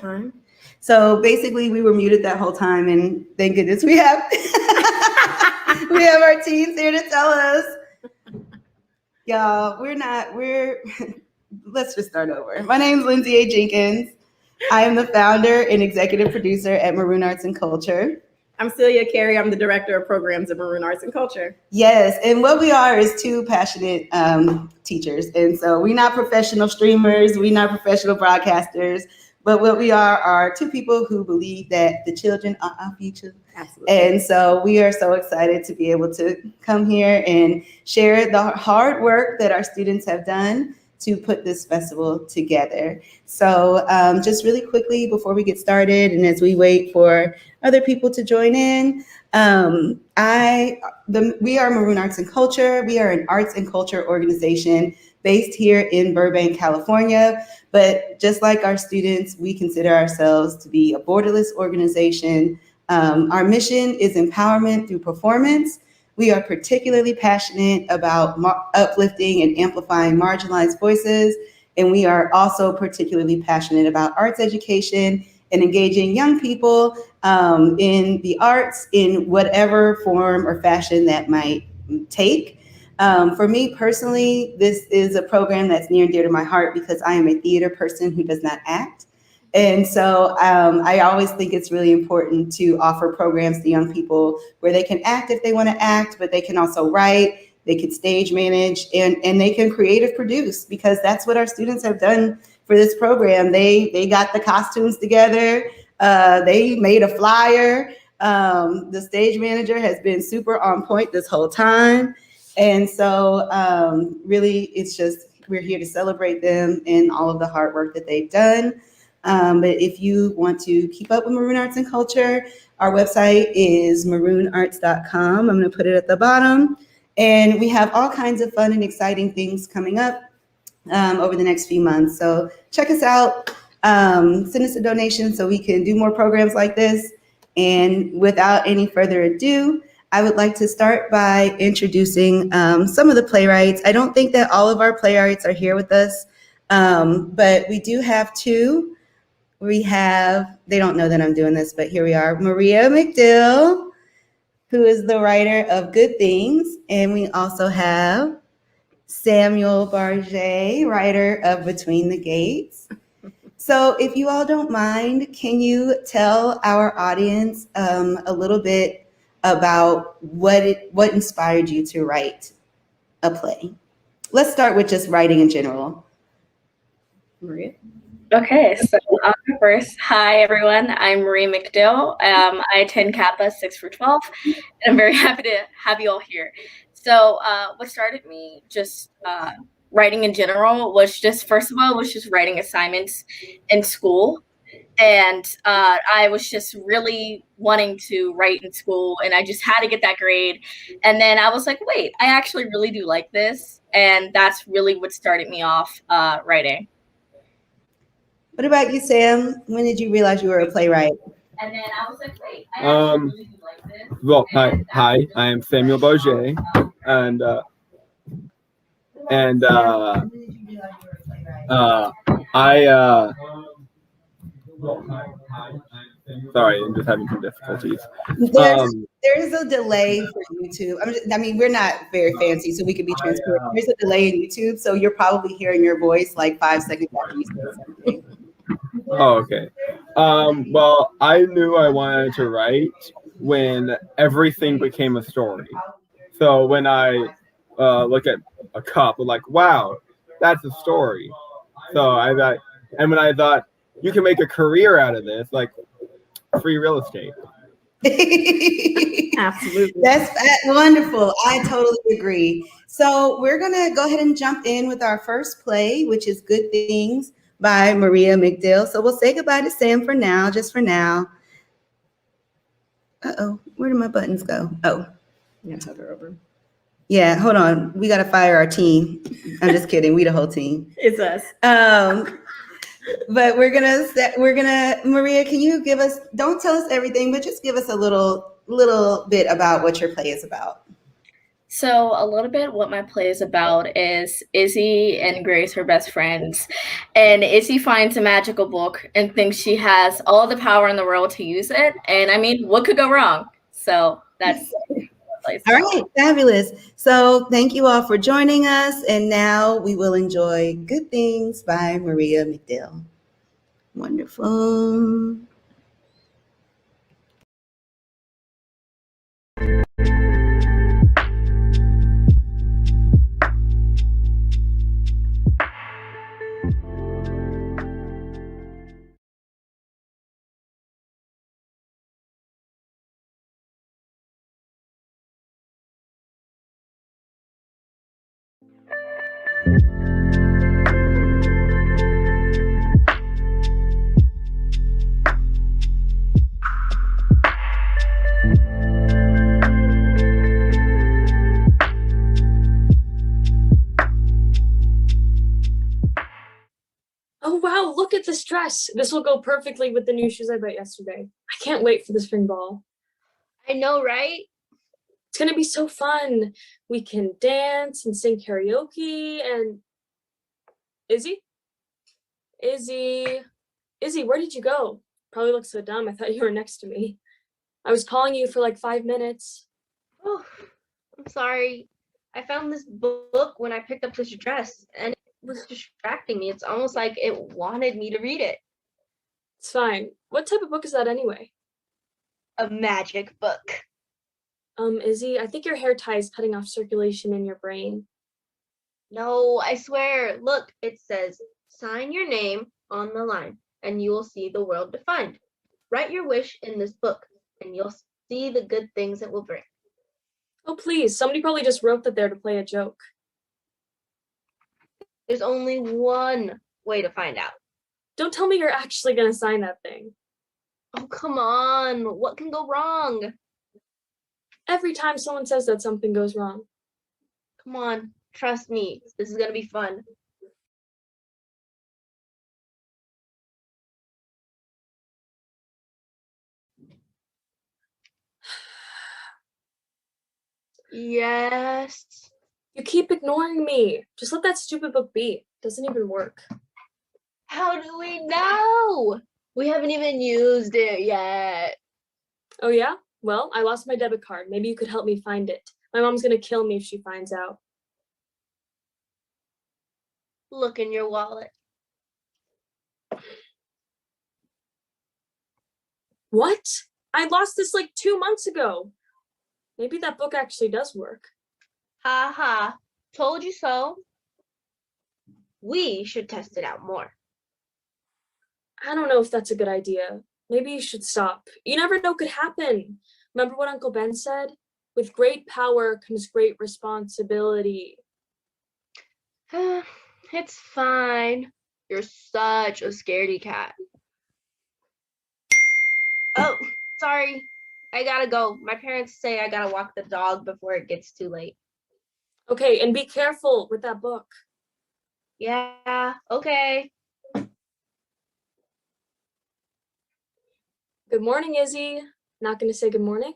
time. So basically, we were muted that whole time, and thank goodness we have we have our teams here to tell us. Y'all, let's just start over. My name is Lindsay A. Jenkins. I am the founder and executive producer at Maroon Arts and Culture. I'm Celia Carey. I'm the director of programs at Maroon Arts and Culture. Yes, and what we are is two passionate teachers. And so we're not professional streamers, we're not professional broadcasters, but what we are two people who believe that the children are our future. Absolutely. And so we are so excited to be able to come here and share the hard work that our students have done to put this festival together. So just really quickly before we get started and as we wait for other people to join in, we are Maroon Arts and Culture. We are an arts and culture organization based here in Burbank, California. But just like our students, we consider ourselves to be a borderless organization. Our mission is empowerment through performance. We are particularly passionate about uplifting and amplifying marginalized voices. And we are also particularly passionate about arts education and engaging young people in the arts in whatever form or fashion that might take. For me personally, this is a program that's near and dear to my heart because I am a theater person who does not act. And so I always think it's really important to offer programs to young people where they can act if they want to act, but they can also write, they can stage manage, and they can creative produce, because that's what our students have done for this program. They got the costumes together, they made a flyer. The stage manager has been super on point this whole time. And so really, it's just, we're here to celebrate them and all of the hard work that they've done. But if you want to keep up with Maroon Arts and Culture, our website is maroonarts.com. I'm going to put it at the bottom. And we have all kinds of fun and exciting things coming up over the next few months. So check us out, send us a donation so we can do more programs like this. And without any further ado, I would like to start by introducing some of the playwrights. I don't think that all of our playwrights are here with us, but we do have two. They don't know that I'm doing this, but here we are. Maria McDill, who is the writer of Good Things. And we also have Samuel Barget, writer of Between the Gates. So if you all don't mind, can you tell our audience a little bit about what inspired you to write a play? Let's start with just writing in general. Maria? Okay, so I'll go first. Hi, everyone. I'm Marie McDill. I attend Kappa 6 for 12, and I'm very happy to have you all here. So what started me just writing in general was just, first of all, was just writing assignments in school. And I was just really wanting to write in school, and I just had to get that grade. And then I was like, wait, I actually really do like this. And that's really what started me off writing. What about you, Sam? When did you realize you were a playwright? And then I was like, wait, I actually really do like this. Well, hi, I am Samuel Barget, and When did you realize you were a playwright? Sorry, I'm just having some difficulties. There's a delay for YouTube. We're not very fancy, so we can be transparent. There's a delay in YouTube, so you're probably hearing your voice like 5 seconds after you say something. Oh, okay. Well, I knew I wanted to write when everything became a story. So when I look at a cup, I'm like, wow, that's a story. So I thought, and when I thought, you can make a career out of this, like free real estate. Absolutely. That's wonderful. I totally agree. So we're going to go ahead and jump in with our first play, which is Good Things by Maria McDill. So we'll say goodbye to Sam for now, just for now. Uh-oh, where did my buttons go? Oh. Yeah, hover over. Yeah, hold on. We got to fire our team. I'm just kidding. We the whole team. It's us. But Maria, can you give us, don't tell us everything, but just give us a little bit about what your play is about. So, a little bit what my play is about is Izzy and Grace, her best friends. And Izzy finds a magical book and thinks she has all the power in the world to use it. And I mean, what could go wrong? So, that's the place. All right, fabulous. So thank you all for joining us. And now we will enjoy Good Things by Maria McDill. Wonderful. Oh wow, look at this dress. This will go perfectly with the new shoes I bought yesterday. I can't wait for the spring ball. I know, right? It's gonna be so fun. We can dance and sing karaoke and Izzy? Izzy. Izzy, where did you go? Probably look so dumb. I thought you were next to me. I was calling you for like 5 minutes. Oh, I'm sorry. I found this book when I picked up this dress and it was distracting me. It's almost like it wanted me to read it. It's fine. What type of book is that anyway? A magic book. Izzy, I think your hair tie is cutting off circulation in your brain. No, I swear. Look, it says, sign your name on the line and you will see the world defined. Write your wish in this book and you'll see the good things it will bring. Oh, please. Somebody probably just wrote that there to play a joke. There's only one way to find out. Don't tell me you're actually gonna sign that thing. Oh, come on. What can go wrong? Every time someone says that, something goes wrong. Come on. Trust me. This is going to be fun. Yes. You keep ignoring me. Just let that stupid book be. It doesn't even work. How do we know? We haven't even used it yet. Oh yeah? Well, I lost my debit card. Maybe you could help me find it. My mom's gonna kill me if she finds out. Look in your wallet. What? I lost this like 2 months ago. Maybe that book actually does work. Ha ha. Told you so. We should test it out more. I don't know if that's a good idea. Maybe you should stop. You never know what could happen. Remember what Uncle Ben said? With great power comes great responsibility. It's fine. You're such a scaredy cat. Oh, sorry. I gotta go. My parents say I gotta walk the dog before it gets too late. Okay, and be careful with that book. Yeah, okay. Good morning, Izzy. Not gonna say good morning?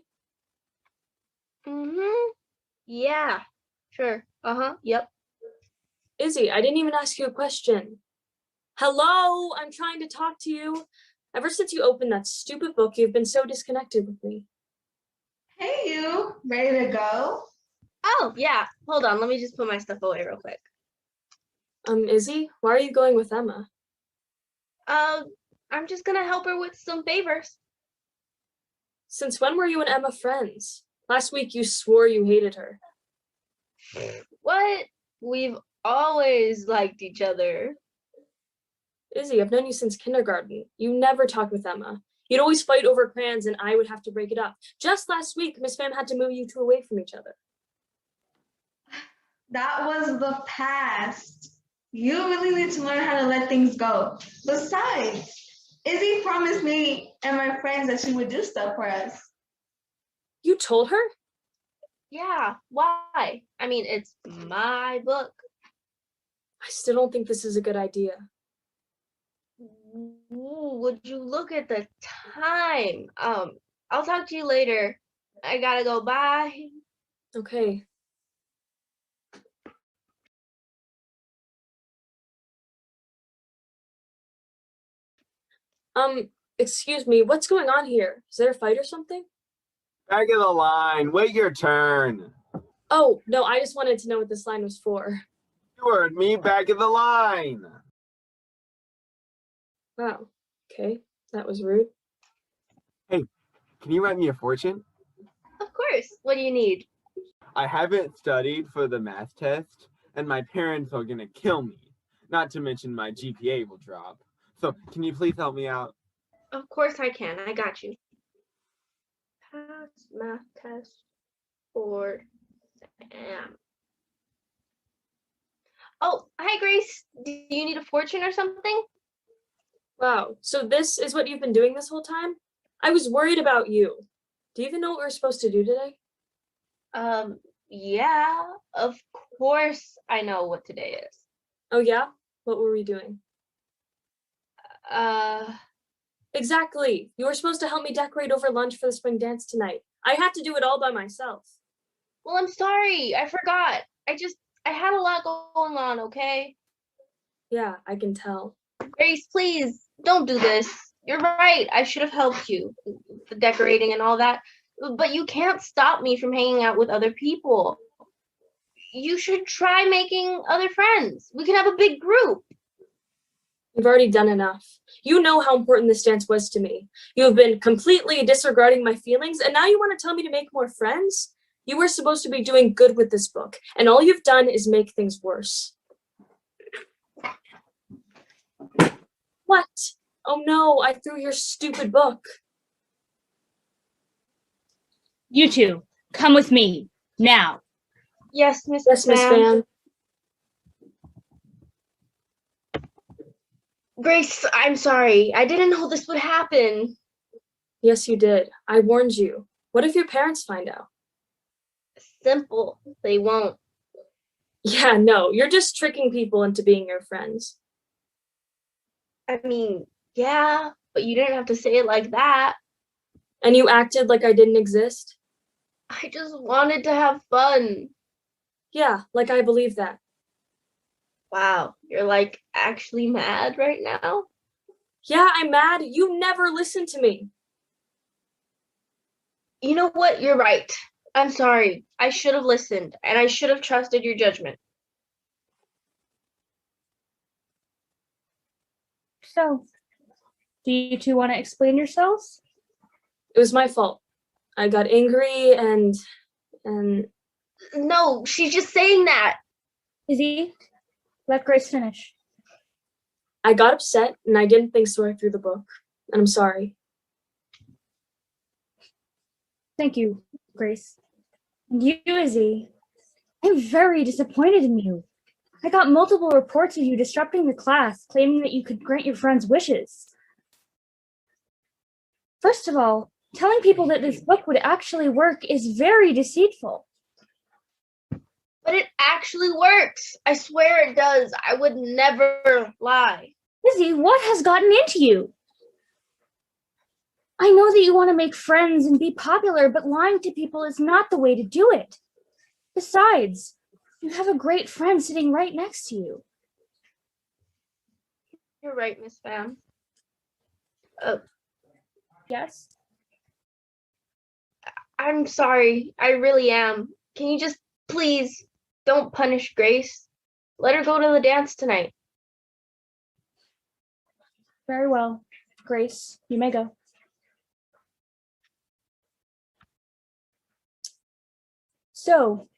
Yeah, sure. Yep. Izzy, I didn't even ask you a question. Hello, I'm trying to talk to you. Ever since you opened that stupid book, you've been so disconnected with me. Hey, you ready to go? Oh, yeah. Hold on. Let me just put my stuff away real quick. Izzy, why are you going with Emma? I'm just gonna help her with some favors. Since when were you and Emma friends? Last week you swore you hated her. What? We've always liked each other. Izzy, I've known you since kindergarten. You never talked with Emma. You'd always fight over crayons and I would have to break it up. Just last week, Miss Pham had to move you two away from each other. That was the past. You really need to learn how to let things go. Besides, Izzy promised me and my friends that she would do stuff for us. You told her? Yeah, why? I mean, it's my book. I still don't think this is a good idea. Ooh, would you look at the time? I'll talk to you later. I gotta go. Bye. Okay. Excuse me, what's going on here? Is there a fight or something? Back of the line. Wait your turn. Oh, no, I just wanted to know what this line was for. You heard me. Back of the line. Wow, okay, that was rude. Can you write me a fortune? Of course. What do you need? I haven't studied for the math test, and my parents are gonna kill me. Not to mention my GPA will drop. So can you please help me out? Of course I can. I got you. Pass math test for Sam. Oh, hi Grace. Do you need a fortune or something? Wow, so this is what you've been doing this whole time? I was worried about you. Do you even know what we were supposed to do today? Yeah, of course I know what today is. Oh yeah? What were we doing? Uh, Exactly. You were supposed to help me decorate over lunch for the spring dance tonight. I had to do it all by myself. well, I'm sorry. I forgot. I had a lot going on, okay? Yeah, I can tell. Grace, please don't do this. You're right. I should have helped you, the decorating and all that. But you can't stop me from hanging out with other people. You should try making other friends. We can have a big group. You've already done enough. You know how important this dance was to me. You have been completely disregarding my feelings, and now you want to tell me to make more friends? You were supposed to be doing good with this book, and all you've done is make things worse. What? Oh no, I threw your stupid book. You two, come with me, now. Yes, Miss Yes, Miss Van. Grace, I'm sorry. I didn't know this would happen. Yes, you did. I warned you. What if your parents find out? Simple. They won't. Yeah, no, you're just tricking people into being your friends. I mean, yeah, but you didn't have to say it like that. And you acted like I didn't exist? I just wanted to have fun. Yeah, like I believe that. Wow, you're like actually mad right now? Yeah, I'm mad. You never listen to me. You know what? You're right. I'm sorry. I should have listened and I should have trusted your judgment. So, do you two want to explain yourselves? It was my fault. I got angry and No, she's just saying that. Izzy, let Grace finish. I got upset and I didn't think so I threw the book. And I'm sorry. Thank you, Grace. And you, Izzy, I'm very disappointed in you. I got multiple reports of you disrupting the class, claiming that you could grant your friends' wishes. First of all, telling people that this book would actually work is very deceitful. But it actually works. I swear it does. I would never lie. Izzy, what has gotten into you? I know that you want to make friends and be popular, but lying to people is not the way to do it. Besides, you have a great friend sitting right next to you. You're right, Miss Pham. Yes? I'm sorry. I really am. Can you just please don't punish Grace? Let her go to the dance tonight. Very well. Grace, you may go. So,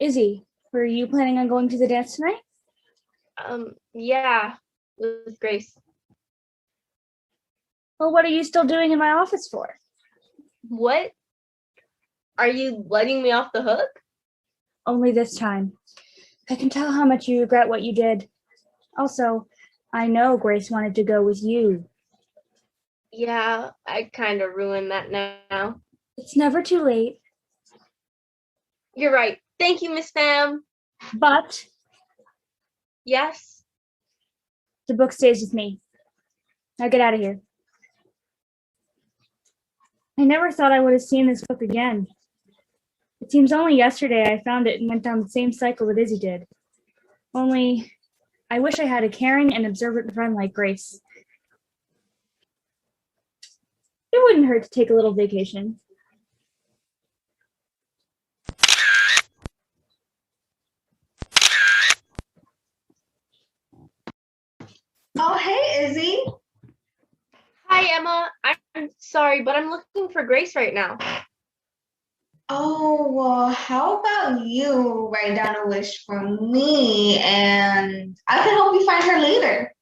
Izzy, were you planning on going to the dance tonight? Yeah, with Grace. Well, what are you still doing in my office for? What? Are you letting me off the hook? Only this time. I can tell how much you regret what you did. Also, I know Grace wanted to go with you. Yeah, I kind of ruined that now. It's never too late. You're right. Thank you, Miss Pham. But Yes? the book stays with me. Now get out of here. I never thought I would have seen this book again. It seems only yesterday I found it and went down the same cycle that Izzy did. Only, I wish I had a caring and observant friend like Grace. It wouldn't hurt to take a little vacation. Oh, hey, Izzy. Hi, Emma. I'm sorry, but I'm looking for Grace right now. Oh, well, how about you write down a wish for me and I can help you find her later.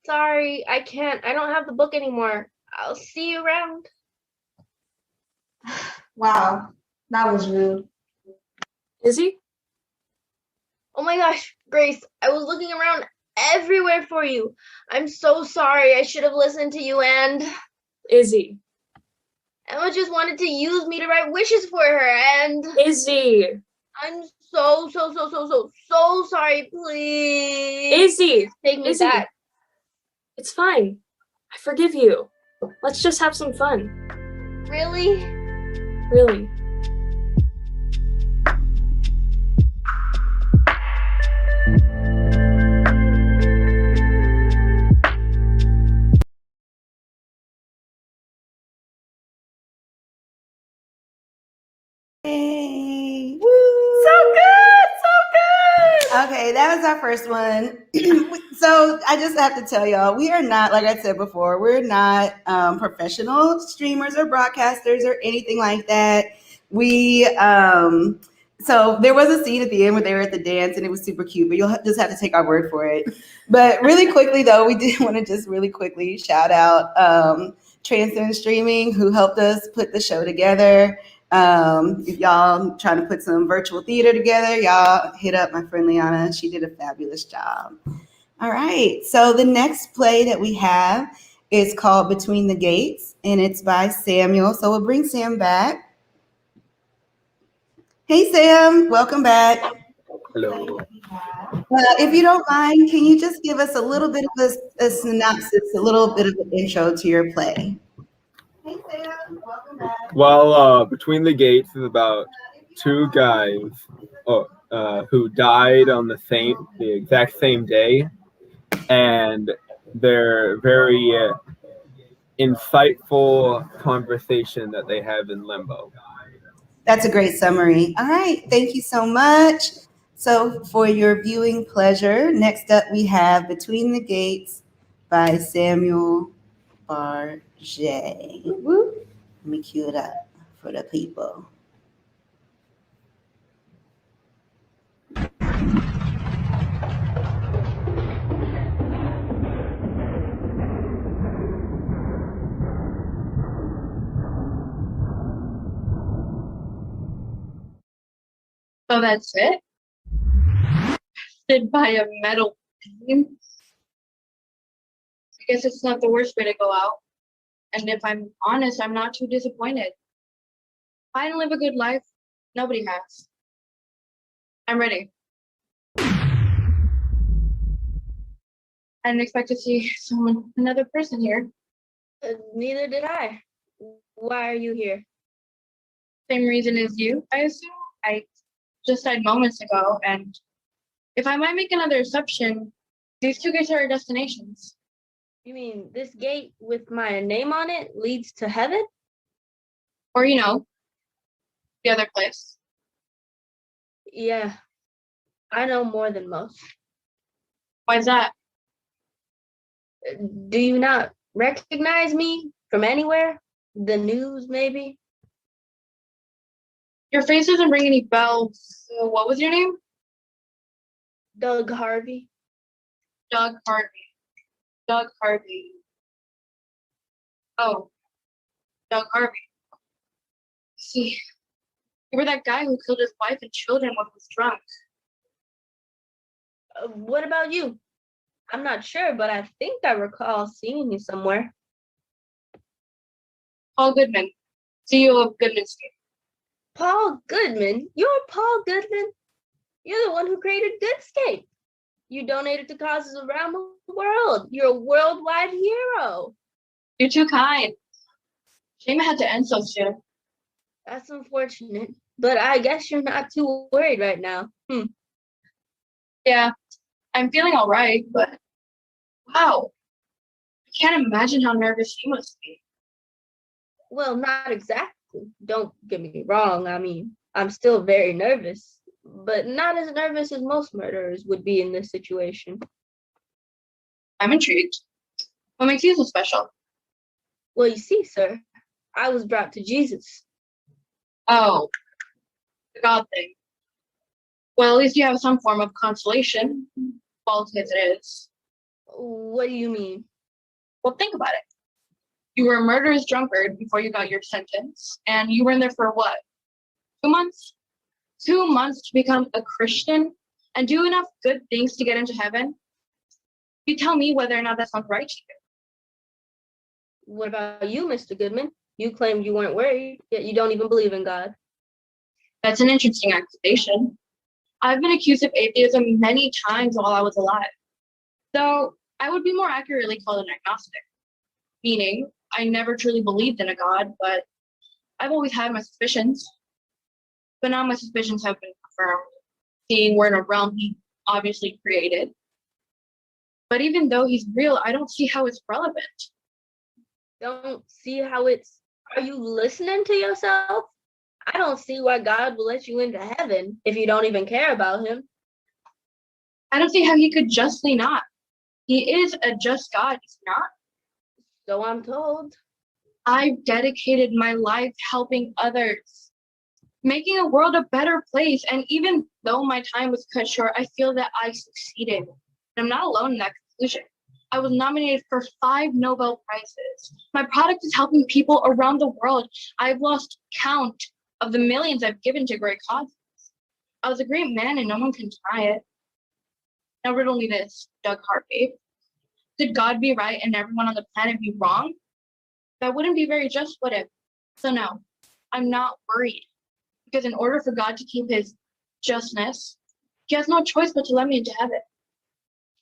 Sorry, I can't. I don't have the book anymore. I'll see you around. Wow, that was rude. Izzy? Oh my gosh, Grace, I was looking around everywhere for you. I'm so sorry. I should have listened to you, and Izzy. Emma just wanted to use me to write wishes for her, and Izzy. I'm so sorry. Please Izzy. take me Izzy. back. It's fine. I forgive you. Let's just have some fun. Really? Really. Yay! Woo! So good, so good. Okay, that was our first one. So I just have to tell y'all, we are not, like I said before, we're not professional streamers or broadcasters or anything like that. So there was a scene at the end where they were at the dance and it was super cute, but you'll just have to take our word for it. But really quickly though, we did want to just really quickly shout out Transcend Streaming, who helped us put the show together. If y'all trying to put some virtual theater together, y'all hit up my friend Liana. She did a fabulous job. All right. So the next play that we have is called Between the Gates, and it's by Samuel. So we'll bring Sam back. Hey, Sam. Welcome back. Hello. If you don't mind, can you just give us a little bit of a synopsis, a little bit of an intro to your play? Hey, Sam. Welcome back. Well, Between the Gates is about two guys who died on the exact same day, and their very insightful conversation that they have in limbo. That's a great summary. All right, thank you so much. So for your viewing pleasure, next up we have Between the Gates by Samuel Barget. Woo. Let me cue it up for the people. So that's it? Hit by a metal beam? I guess it's not the worst way to go out. And if I'm honest, I'm not too disappointed. If I didn't live a good life, nobody has. I'm ready. I didn't expect to see another person here. Neither did I. Why are you here? Same reason as you, I assume. I just died moments ago, and if I might make another assumption, these two gates are our destinations. You mean this gate with my name on it leads to heaven? Or, the other place. Yeah, I know more than most. Why's that? Do you not recognize me from anywhere? The news, maybe? Your face doesn't ring any bells. So what was your name? Doug Harvey. Doug Harvey. Doug Harvey. Oh, Doug Harvey. See, you were that guy who killed his wife and children when he was drunk. What about you? I'm not sure, but I think I recall seeing you somewhere. Paul Goodman, CEO of Goodman Street. Paul Goodman? You're Paul Goodman? You're the one who created Goodscape. You donated to causes around the world. You're a worldwide hero. You're too kind. Shame it had to end so soon. That's unfortunate, but I guess you're not too worried right now. Yeah, I'm feeling all right, but wow. I can't imagine how nervous you must be. Well, not exactly. Don't get me wrong. I mean, I'm still very nervous, but not as nervous as most murderers would be in this situation. I'm intrigued. What makes you so special? Well, you see, sir, I was brought to Jesus. Oh, the God thing. Well, at least you have some form of consolation, faulty as it is. What do you mean? Well, think about it. You were a murderous drunkard before you got your sentence, and you were in there for what? 2 months? 2 months to become a Christian and do enough good things to get into heaven? You tell me whether or not that sounds right to you. What about you, Mr. Goodman? You claimed you weren't worried, yet you don't even believe in God. That's an interesting accusation. I've been accused of atheism many times while I was alive, though I would be more accurately called an agnostic, meaning I never truly believed in a God, but I've always had my suspicions. But now my suspicions have been confirmed, seeing we're in a realm he obviously created. But even though he's real, I don't see how it's relevant. Don't see how it's. Are you listening to yourself? I don't see why God will let you into heaven if you don't even care about him. I don't see how he could justly not. He is a just God, is he not? So I'm told. I've dedicated my life helping others, making a world a better place. And even though my time was cut short, I feel that I succeeded. And I'm not alone in that conclusion. I was nominated for 5 Nobel Prizes. My product is helping people around the world. I've lost count of the millions I've given to great causes. I was a great man and no one can deny it. Now riddle me this, Doug Harvey. Could God be right and everyone on the planet be wrong? That wouldn't be very just, would it? So no, I'm not worried. Because in order for God to keep his justness, he has no choice but to let me into heaven.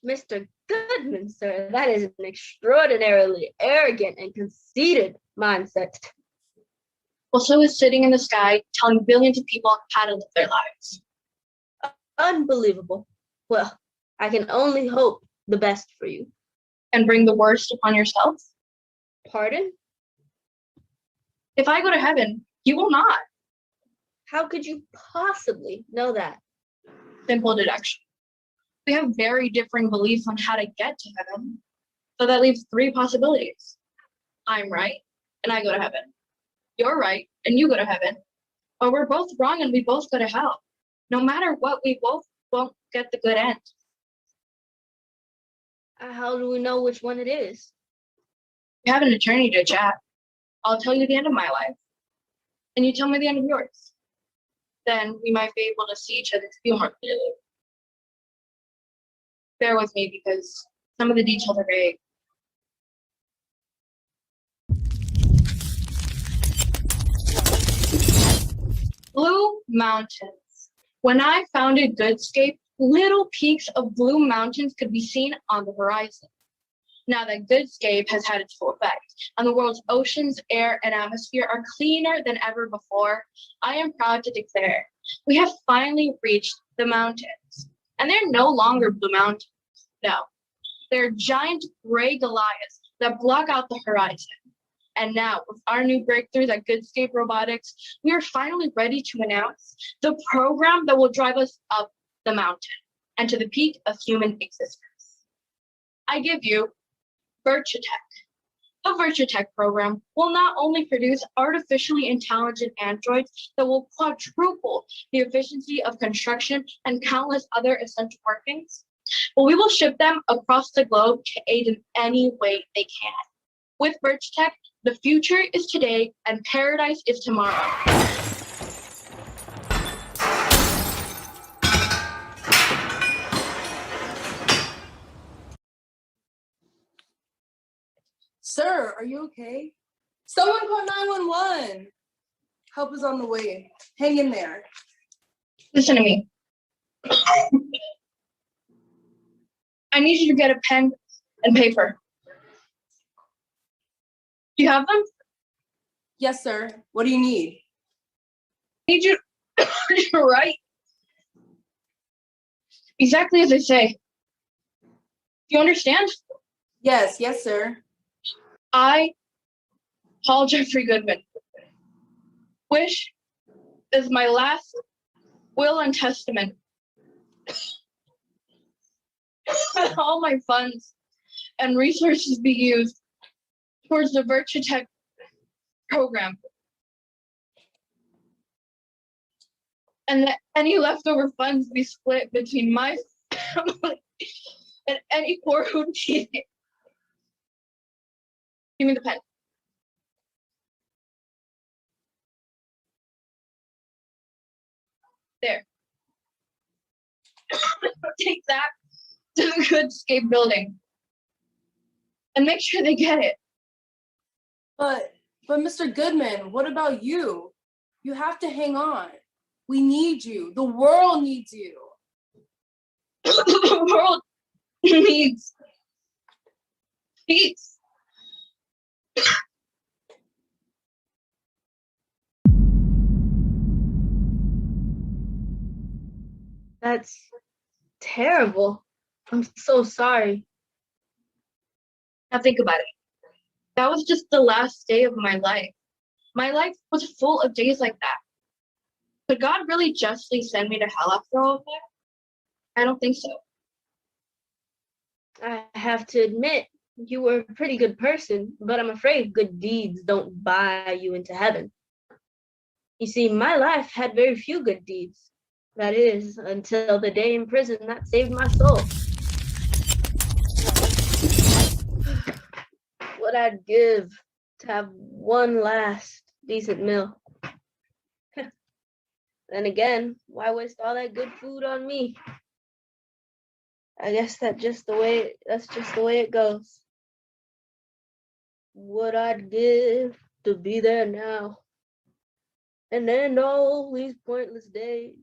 Mr. Goodman, sir, that is an extraordinarily arrogant and conceited mindset. Well, so is sitting in the sky telling billions of people how to live their lives. Unbelievable. Well, I can only hope the best for you. And bring the worst upon yourself? Pardon? If I go to heaven, you will not. How could you possibly know that? Simple deduction. We have very differing beliefs on how to get to heaven. So that leaves 3 possibilities. I'm right, and I go to heaven. You're right, and you go to heaven. Or we're both wrong and we both go to hell. No matter what, we both won't get the good end. How do we know which one it is? We have an eternity to chat. I'll tell you the end of my life, and you tell me the end of yours. Then we might be able to see each other feel more clearly. Bear with me because some of the details are vague. Blue mountains. When I founded Goodscape, little peaks of blue mountains could be seen on the horizon. Now that Goodscape has had its full effect, and the world's oceans, air, and atmosphere are cleaner than ever before, I am proud to declare we have finally reached the mountains. And they're no longer blue mountains. No, they're giant gray Goliaths that block out the horizon. And now, with our new breakthroughs at Goodscape Robotics, we are finally ready to announce the program that will drive us up the mountain and to the peak of human existence. I give you VirtuTech. The VirtuTech program will not only produce artificially intelligent androids that will quadruple the efficiency of construction and countless other essential workings, but we will ship them across the globe to aid in any way they can. With VirtuTech, the future is today and paradise is tomorrow. Sir, are you okay? Someone call 911. Help is on the way. Hang in there. Listen to me. I need you to get a pen and paper. Do you have them? Yes, sir. What do you need? I need you to write exactly as I say. Do you understand? Yes, sir. I Paul Jeffrey Goodman. Wish is my last will and testament. That all my funds and resources be used towards the Virtue Tech program. And that any leftover funds be split between my family and any poor who need it. Give me the pen. There. Take that to the Goodscape building and make sure they get it. But Mr. Goodman, what about you? You have to hang on. We need you. The world needs you. The world needs peace. That's terrible. I'm so sorry. Now think about it. That was just the last day of my life. My life was full of days like that. Could God really justly send me to hell after all of that? I don't think so. I have to admit, you were a pretty good person, but I'm afraid good deeds don't buy you into heaven. You see, my life had very few good deeds. That is, until the day in prison that saved my soul. What I'd give to have one last decent meal. Then again, why waste all that good food on me? I guess that's just the way it goes. What I'd give to be there now and end all these pointless days.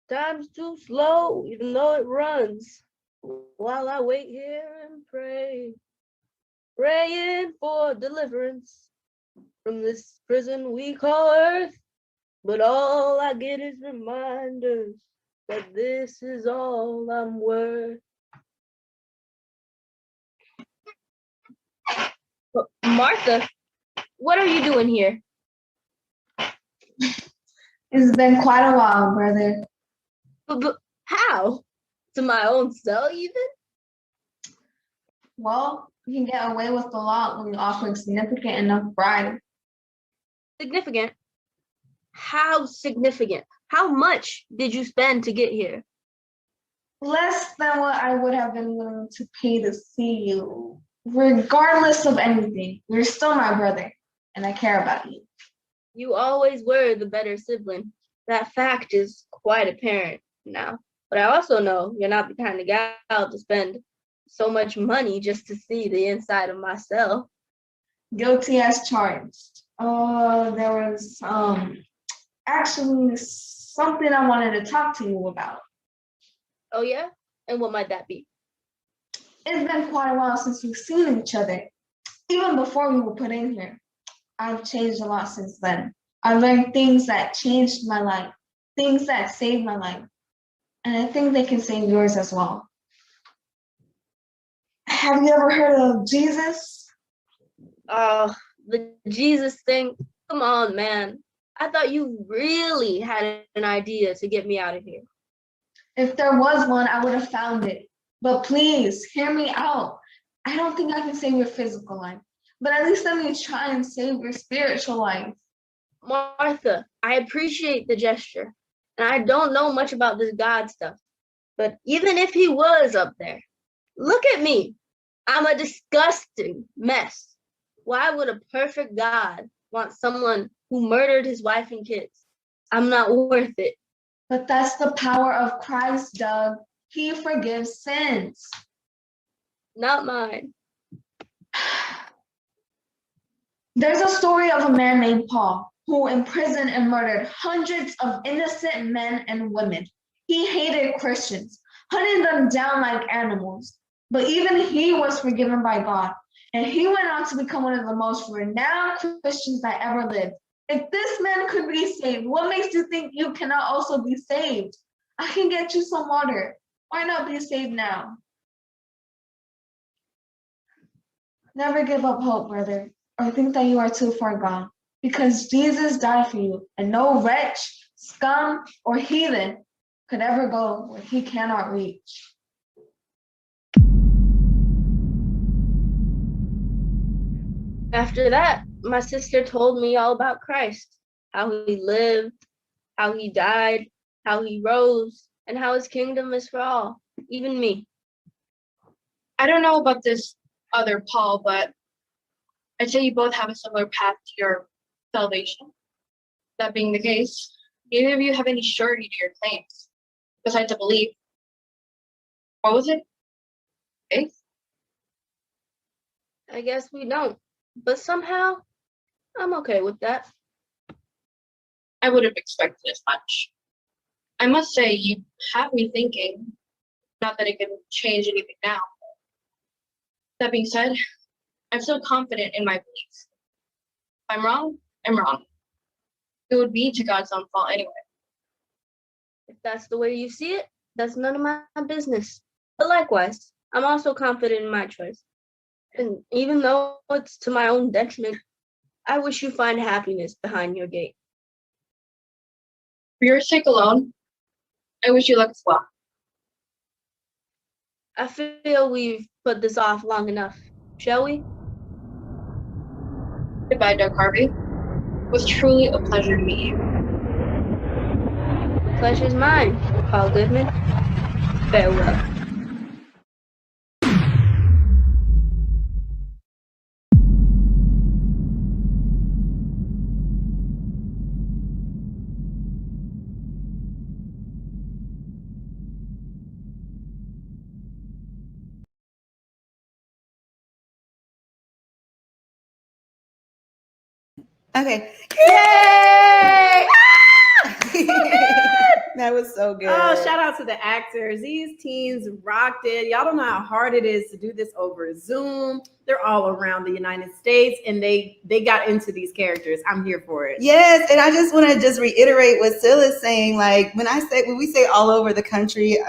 Time's too slow, even though it runs, while I wait here and pray, praying for deliverance from this prison we call Earth. But all I get is reminders that this is all I'm worth. But Martha, what are you doing here? It's been quite a while, brother. But how? To my own cell, even? Well, you can get away with a lot when you offer a significant enough bribe. Significant? How significant? How much did you spend to get here? Less than what I would have been willing to pay to see you. Regardless of anything, you're still my brother, and I care about you. You always were the better sibling. That fact is quite apparent now. But I also know you're not the kind of gal to spend so much money just to see the inside of my cell. Guilty as charged. There was actually something I wanted to talk to you about. Oh yeah? And what might that be? It's been quite a while since we've seen each other. Even before we were put in here. I've changed a lot since then. I learned things that changed my life, things that saved my life. And I think they can save yours as well. Have you ever heard of Jesus? Oh, the Jesus thing? Come on, man. I thought you really had an idea to get me out of here. If there was one, I would have found it. But please, hear me out. I don't think I can save your physical life, but at least let me try and save your spiritual life. Martha, I appreciate the gesture, and I don't know much about this God stuff, but even if he was up there, look at me. I'm a disgusting mess. Why would a perfect God want someone who murdered his wife and kids? I'm not worth it. But that's the power of Christ, Doug. He forgives sins. Not mine. There's a story of a man named Paul who imprisoned and murdered hundreds of innocent men and women. He hated Christians, hunting them down like animals. But even he was forgiven by God. And he went on to become one of the most renowned Christians that ever lived. If this man could be saved, what makes you think you cannot also be saved? I can get you some water. Why not be saved now? Never give up hope, brother. or think that you are too far gone, because Jesus died for you, and no wretch, scum, or heathen could ever go where he cannot reach. After that, my sister told me all about Christ, how he lived, how he died, how he rose, and how his kingdom is for all, even me. I don't know about this other Paul, but I'd say you both have a similar path to your salvation. That being the case, neither of you have any surety to your claims, besides a belief. What was it? Faith? I guess we don't, but somehow I'm okay with that. I would have expected as much. I must say, you have me thinking, not that it can change anything now. That being said, I'm still confident in my beliefs. If I'm wrong, I'm wrong. It would be to God's own fault anyway. If that's the way you see it, that's none of my business. But likewise, I'm also confident in my choice. And even though it's to my own detriment, I wish you find happiness behind your gate. For your sake alone, I wish you luck as well. I feel we've put this off long enough. Shall we? Goodbye, Doug Harvey. It was truly a pleasure to meet you. Pleasure's mine, Paul Goodman. Farewell. Okay. Yay! That was so good. Oh, shout out to the actors. These teens rocked it. Y'all don't know how hard it is to do this over Zoom. They're all around the United States, and they got into these characters. I'm here for it. Yes, and I just want to reiterate what Sila's saying. Like when we say all over the country,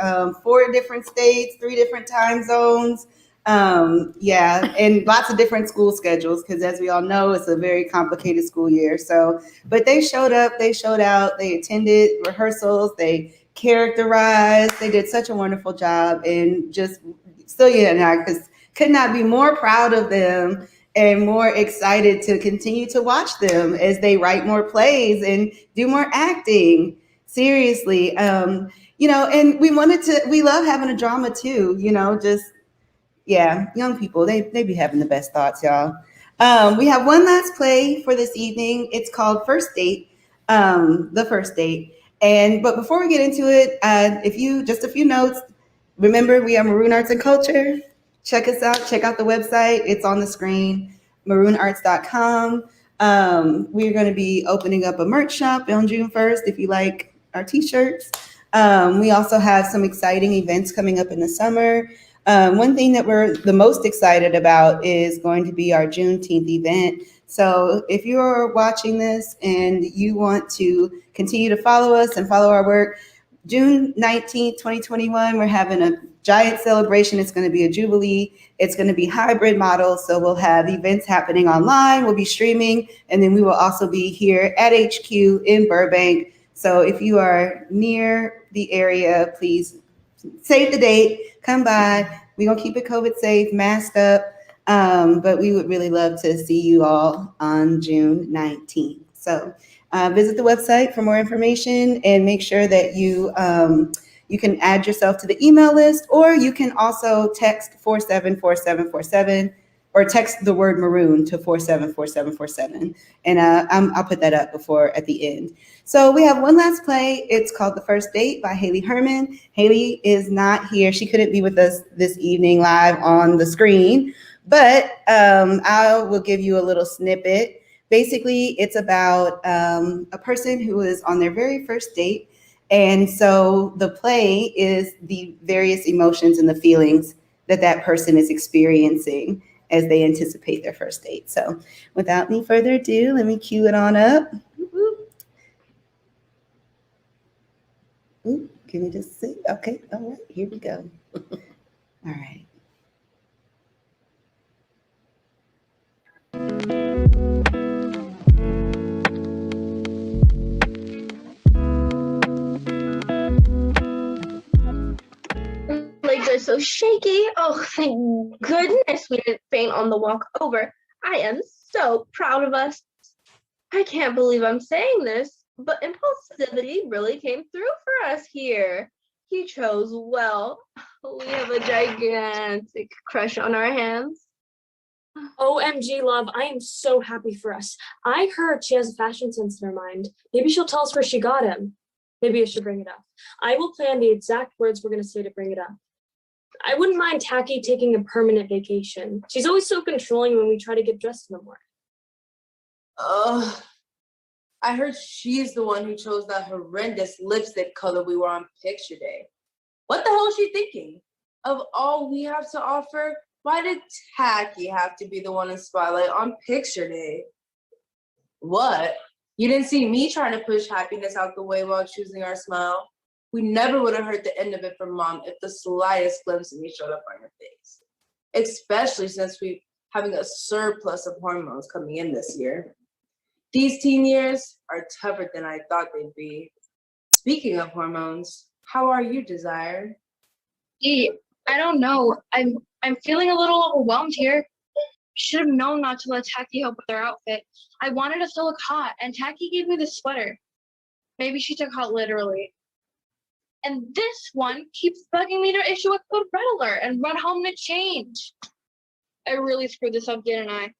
4 different states, 3 different time zones. Yeah, and lots of different school schedules, because as we all know, it's a very complicated school year. So, but they showed up, they showed out, they attended rehearsals, they characterized, they did such a wonderful job, and just Celia and I could not be more proud of them and more excited to continue to watch them as they write more plays and do more acting. Seriously, you know, and we love having a drama too, you know, yeah, young people, they be having the best thoughts, y'all. We have one last play for this evening. It's called First Date, The First Date. But before we get into it, just a few notes. Remember, we are Maroon Arts and Culture. Check us out. Check out the website. It's on the screen, maroonarts.com. We're going to be opening up a merch shop on June 1st if you like our t-shirts. We also have some exciting events coming up in the summer. One thing that we're the most excited about is going to be our Juneteenth event. So if you're watching this and you want to continue to follow us and follow our work, June 19th, 2021, we're having a giant celebration. It's going to be a jubilee. It's going to be hybrid model. So we'll have events happening online. We'll be streaming. And then we will also be here at HQ in Burbank. So if you are near the area, please save the date, come by. We're going to keep it COVID safe, masked up. But we would really love to see you all on June 19th. So visit the website for more information and make sure that you can add yourself to the email list, or you can also text 474747 or text the word maroon to 474747. And I'll put that up at the end. So we have one last play. It's called The First Date by Haley Herman. Haley is not here. She couldn't be with us this evening live on the screen, but I will give you a little snippet. Basically, it's about a person who is on their very first date. And so the play is the various emotions and the feelings that person is experiencing as they anticipate their first date. So without any further ado, let me cue it on up. Ooh, give me just a sec. Okay, all right, here we go. All right. so shaky. Oh, thank goodness we didn't faint on the walk over. I am so proud of us. I can't believe I'm saying this, but impulsivity really came through for us here. You chose well. We have a gigantic crush on our hands. OMG, love, I am so happy for us. I heard she has a fashion sense in her mind. Maybe she'll tell us where she got him. Maybe I should bring it up. I will plan the exact words we're going to say to bring it up. I wouldn't mind Tacky taking a permanent vacation. She's always so controlling when we try to get dressed in the morning. I heard she's the one who chose that horrendous lipstick color we wore on picture day. What the hell is she thinking? Of all we have to offer, why did Tacky have to be the one in spotlight on picture day? What? You didn't see me trying to push happiness out the way while choosing our smile? We never would have heard the end of it from Mom if the slightest glimpse of me showed up on your face. Especially since we're having a surplus of hormones coming in this year. These teen years are tougher than I thought they'd be. Speaking of hormones, how are you, Desire? I don't know. I'm feeling a little overwhelmed here. Should have known not to let Tacky help with her outfit. I wanted us to look hot, and Tacky gave me the sweater. Maybe she took hot literally. And this one keeps bugging me to issue a code red alert and run home to change. I really screwed this up, didn't I?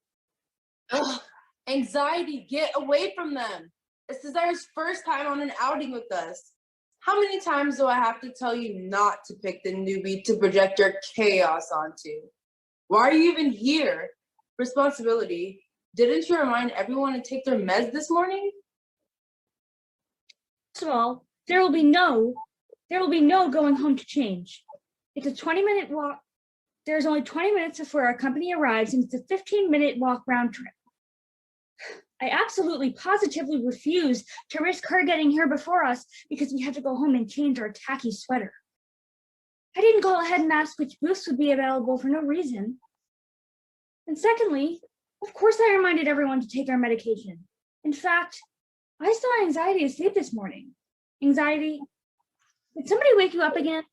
Ugh, anxiety, get away from them. It's Desire's first time on an outing with us. How many times do I have to tell you not to pick the newbie to project your chaos onto? Why are you even here? Responsibility. Didn't you remind everyone to take their meds this morning? First of all, there will be no going home to change. It's a 20-minute walk. There's only 20 minutes before our company arrives, and it's a 15-minute walk round trip. I absolutely positively refuse to risk her getting here before us because we have to go home and change our tacky sweater. I didn't go ahead and ask which booths would be available for no reason. And secondly, of course I reminded everyone to take our medication. In fact, I saw Anxiety asleep this morning. Anxiety, did somebody wake you up again?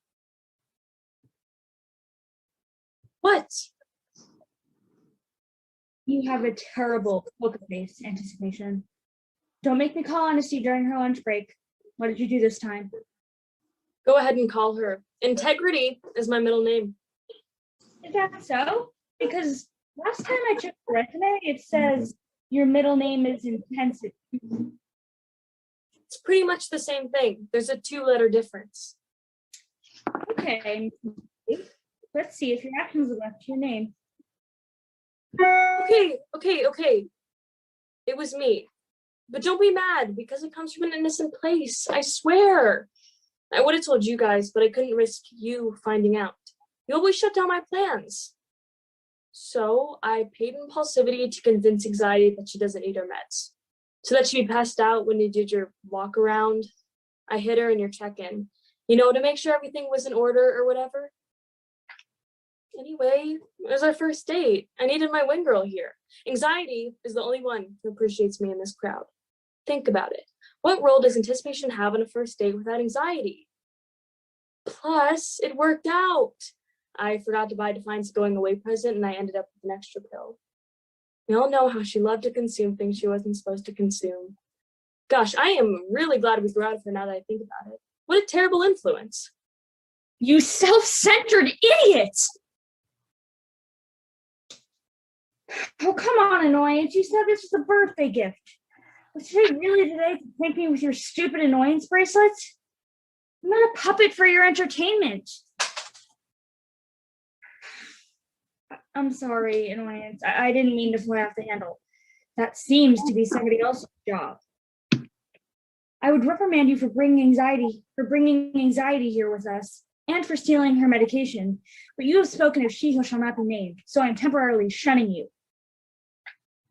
What? You have a terrible poker face, Anticipation. Don't make me call Honesty during her lunch break. What did you do this time? Go ahead and call her. Integrity is my middle name. Is that so? Because last time I checked the resume, it says your middle name is Intensity. It's pretty much the same thing. There's a 2-letter difference. Okay. Let's see if your actions live up to your name. Okay. It was me. But don't be mad because it comes from an innocent place. I swear. I would have told you guys, but I couldn't risk you finding out. You always shut down my plans. So I paid Impulsivity to convince Anxiety that she doesn't need her meds. So that she'd be passed out when you did your walk around. I hid her in your check-in. To make sure everything was in order or whatever. Anyway, it was our first date. I needed my wing girl here. Anxiety is the only one who appreciates me in this crowd. Think about it. What role does Anticipation have on a first date without Anxiety? Plus, it worked out. I forgot to buy Defiant's going away present and I ended up with an extra pill. We all know how she loved to consume things she wasn't supposed to consume. Gosh, I am really glad we grew out of her now that I think about it. What a terrible influence. You self-centered idiot! Oh, come on, Annoyance. You said this was a birthday gift. Was today really today to thank me with your stupid annoyance bracelets? I'm not a puppet for your entertainment. I'm sorry, Annoyance. I didn't mean to fly off the handle. That seems to be somebody else's job. I would reprimand you for bringing anxiety here with us and for stealing her medication, but you have spoken of she who shall not be named, so I'm temporarily shunning you.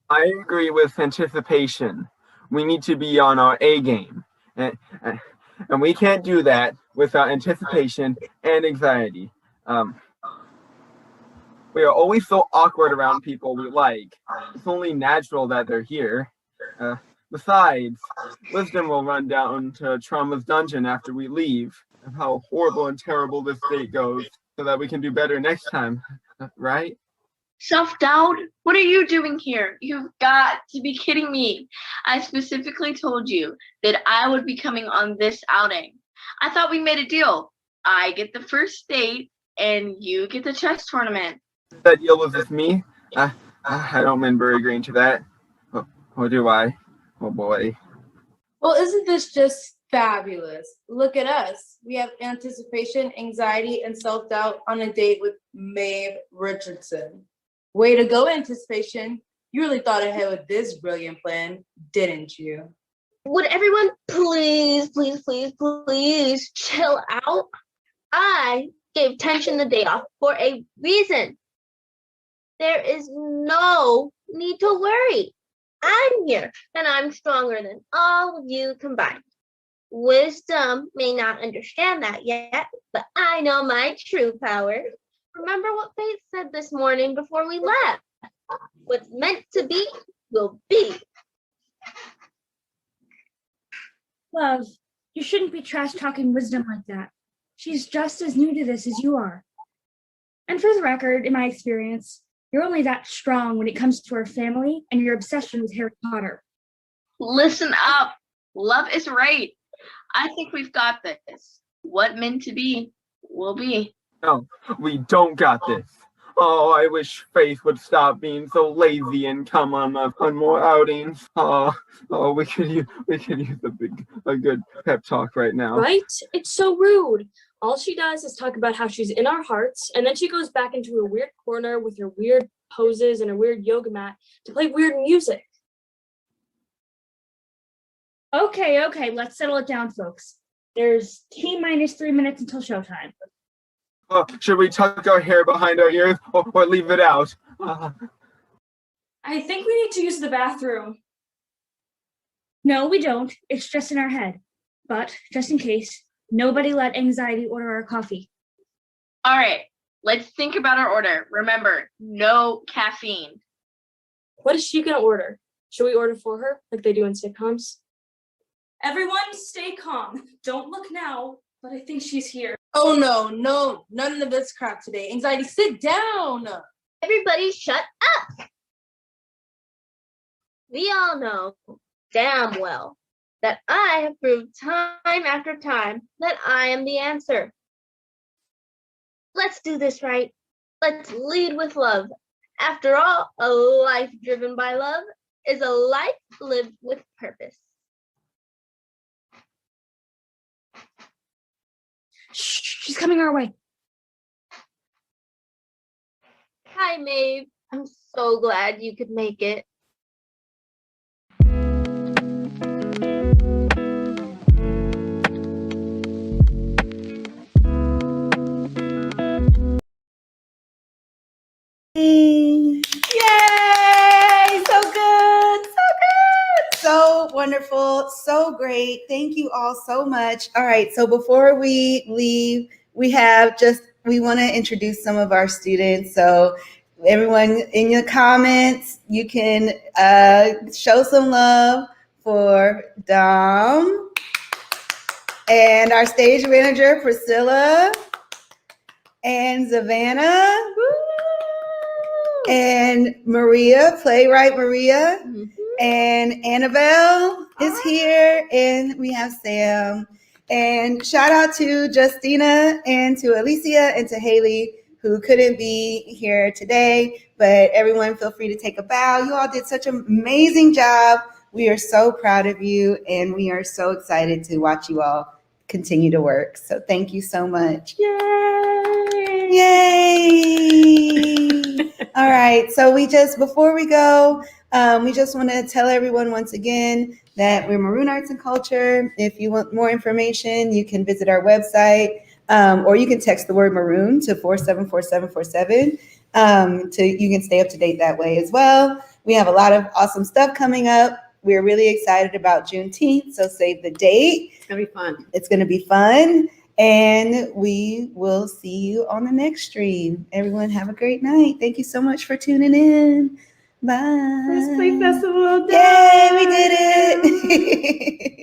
I agree with Anticipation. We need to be on our A game. And we can't do that without Anticipation and Anxiety. We are always so awkward around people we like. It's only natural that they're here. Besides, Wisdom will run down to Trauma's dungeon after we leave. And how horrible and terrible this date goes, so that we can do better next time, right? Self-doubt? What are you doing here? You've got to be kidding me. I specifically told you that I would be coming on this outing. I thought we made a deal. I get the first date and you get the chess tournament. That deal was with me. I don't remember agreeing to that. Or do I? Oh boy. Well, isn't this just fabulous? Look at us. We have anticipation, anxiety, and self-doubt on a date with Maeve Richardson. Way to go, anticipation. You really thought ahead with this brilliant plan, didn't you? Would everyone please chill out? I gave tension the day off for a reason. There is no need to worry. I'm here and I'm stronger than all of you combined. Wisdom may not understand that yet, but I know my true power. Remember what Faith said this morning before we left. What's meant to be will be. Love, you shouldn't be trash talking Wisdom like that. She's just as new to this as you are. And for the record, in my experience, you're only that strong when it comes to our family and your obsession with Harry Potter. Listen up. Love is right. I think we've got this. What meant to be will be. No, we don't got this. Oh, I wish Faith would stop being so lazy and come on more outings. We could use a good pep talk right now. Right? It's so rude. All she does is talk about how she's in our hearts, and then she goes back into her weird corner with her weird poses and her weird yoga mat to play weird music. Okay, let's settle it down, folks. There's T-minus 3 minutes until showtime. Should we tuck our hair behind our ears or leave it out? I think we need to use the bathroom. No, we don't. It's just in our head. But, just in case, nobody let anxiety order our coffee. All right, let's think about our order. Remember, no caffeine. What is she going to order? Should we order for her, like they do in sitcoms? Everyone stay calm. Don't look now, but I think she's here. Oh, no, none of this crap today. Anxiety, sit down. Everybody shut up. We all know damn well that I have proved time after time that I am the answer. Let's do this right. Let's lead with love. After all, a life driven by love is a life lived with purpose. Shh, she's coming our way. Hi, Maeve. I'm so glad you could make it. Yay! So good! So wonderful, so great. Thank you all so much. All right, so before we leave, we want to introduce some of our students. So everyone in your comments, you can show some love for Dom and our stage manager, Priscilla and Savannah. And Maria, playwright Maria. Mm-hmm. And Annabelle is here, and we have Sam. And shout out to Justina and to Alicia and to Haley, who couldn't be here today, but everyone feel free to take a bow. You all did such an amazing job. We are so proud of you, and we are so excited to watch you all continue to work. So thank you so much. Yay! Yay! All right, so before we go, we just want to tell everyone once again that we're Maroon Arts and Culture. If you want more information, you can visit our website, or you can text the word maroon to 474747. You can stay up to date that way as well. We have a lot of awesome stuff coming up. We're really excited about Juneteenth, so save the date. It's gonna be fun. It's gonna be fun. And we will see you on the next stream. Everyone have a great night. Thank you so much for tuning in. Bye. First Play Festival. Yay, we did it.